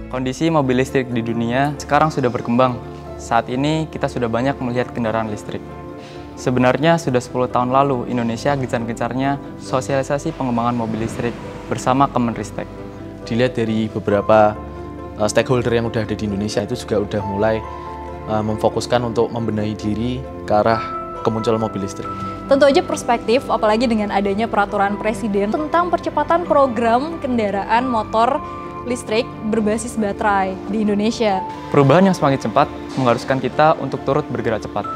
Kondisi mobil listrik di dunia sekarang sudah berkembang. Saat ini kita sudah banyak melihat kendaraan listrik. Sebenarnya sudah 10 tahun lalu Indonesia gencar-gencarnya sosialisasi pengembangan mobil listrik bersama Kemenristek. Dilihat dari beberapa stakeholder yang udah ada di Indonesia itu juga udah mulai memfokuskan untuk membenahi diri ke arah kemunculan mobil listrik. Tentu aja perspektif, apalagi dengan adanya peraturan presiden tentang percepatan program kendaraan motor listrik berbasis baterai di Indonesia. Perubahan yang semakin cepat mengharuskan kita untuk turut bergerak cepat.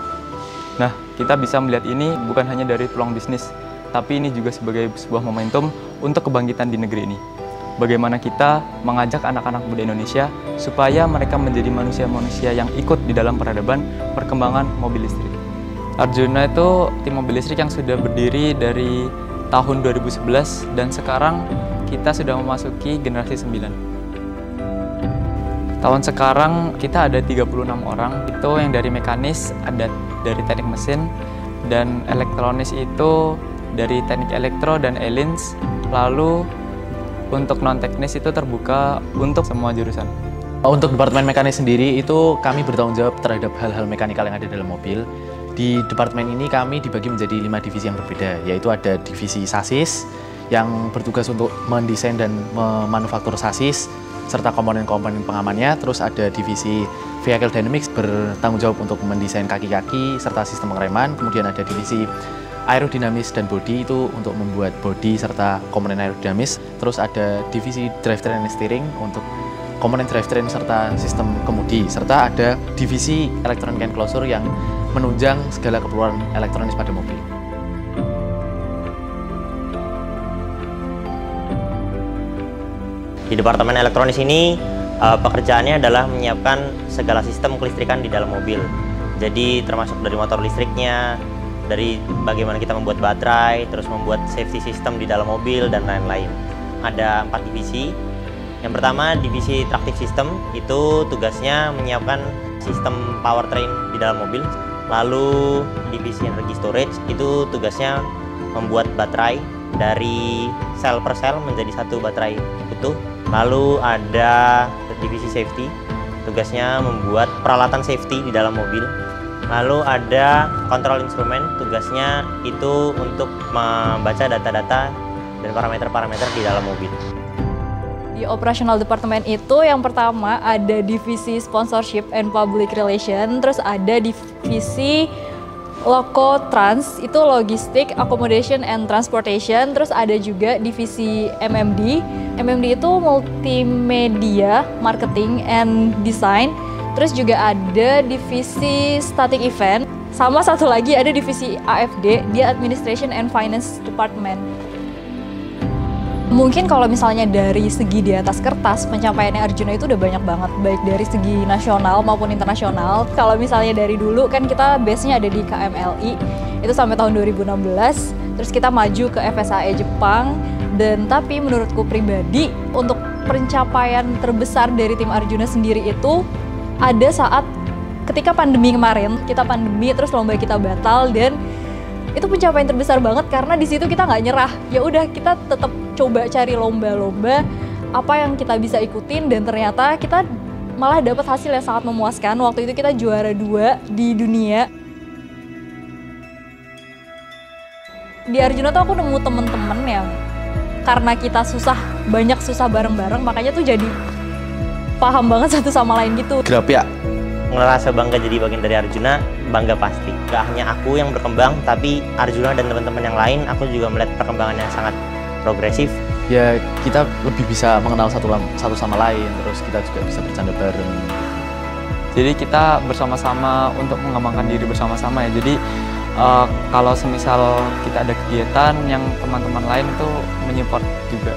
Nah, kita bisa melihat ini bukan hanya dari peluang bisnis, tapi ini juga sebagai sebuah momentum untuk kebangkitan di negeri ini. Bagaimana kita mengajak anak-anak muda Indonesia supaya mereka menjadi manusia-manusia yang ikut di dalam peradaban perkembangan mobil listrik. Arjuna itu tim mobil listrik yang sudah berdiri dari tahun 2011 dan sekarang kita sudah memasuki generasi 9. Tahun sekarang kita ada 36 orang, itu yang dari mekanis, ada dari teknik mesin, dan elektronis itu dari teknik elektro dan e-lins, lalu untuk non-teknis itu terbuka untuk semua jurusan. Untuk Departemen Mekanis sendiri itu kami bertanggung jawab terhadap hal-hal mekanikal yang ada dalam mobil. Di departemen ini kami dibagi menjadi 5 divisi yang berbeda, yaitu ada divisi sasis yang bertugas untuk mendesain dan memanufaktur sasis serta komponen-komponen pengamannya. Terus ada divisi Vehicle Dynamics bertanggung jawab untuk mendesain kaki-kaki serta sistem pengereman. Kemudian ada divisi Aerodinamis dan Body itu untuk membuat body serta komponen aerodinamis. Terus ada divisi Drivetrain and Steering untuk komponen drivetrain serta sistem kemudi. Serta ada divisi Electronic Enclosure yang menunjang segala keperluan elektronis pada mobil. Di Departemen Elektronis ini, pekerjaannya adalah menyiapkan segala sistem kelistrikan di dalam mobil. Jadi termasuk dari motor listriknya, dari bagaimana kita membuat baterai, terus membuat safety system di dalam mobil, dan lain-lain. Ada 4 divisi. Yang pertama, divisi Tractive System, itu tugasnya menyiapkan sistem powertrain di dalam mobil. Lalu divisi Energy Storage, itu tugasnya membuat baterai dari sel per sel menjadi satu baterai utuh. Lalu ada divisi Safety, tugasnya membuat peralatan safety di dalam mobil. Lalu ada Control Instrument, tugasnya itu untuk membaca data-data dan parameter-parameter di dalam mobil. Di operational department itu yang pertama ada divisi Sponsorship and Public Relation, terus ada divisi Loko Trans, itu Logistik, Accommodation and Transportation, terus ada juga divisi MMD. MMD itu Multimedia, Marketing and Design, terus juga ada divisi Static Event, sama satu lagi ada divisi AFD, dia Administration and Finance Department. Mungkin kalau misalnya dari segi di atas kertas, pencapaiannya Arjuna itu udah banyak banget, baik dari segi nasional maupun internasional. Kalau misalnya dari dulu kan kita base-nya ada di KMLI, itu sampai tahun 2016, terus kita maju ke FSAE Jepang, dan tapi menurutku pribadi, untuk pencapaian terbesar dari tim Arjuna sendiri itu ada saat ketika pandemi kemarin, kita pandemi terus lomba kita batal, dan itu pencapaian terbesar banget karena di situ kita nggak nyerah. Ya udah, kita tetap coba cari lomba-lomba apa yang kita bisa ikutin, dan ternyata kita malah dapat hasil yang sangat memuaskan. Waktu itu kita juara 2 di dunia. Di Arjuna tuh aku nemu temen-temen yang karena kita banyak susah bareng-bareng, makanya tuh jadi paham banget satu sama lain gitu. Grab ya? Ngerasa bangga jadi bagian dari Arjuna, bangga pasti. Gak hanya aku yang berkembang, tapi Arjuna dan teman-teman yang lain, aku juga melihat perkembangan yang sangat progresif. Ya, kita lebih bisa mengenal satu sama lain, terus kita juga bisa bercanda bareng. Jadi kita bersama-sama untuk mengembangkan diri bersama-sama ya. Jadi kalau semisal kita ada kegiatan yang teman-teman lain itu menyupport juga.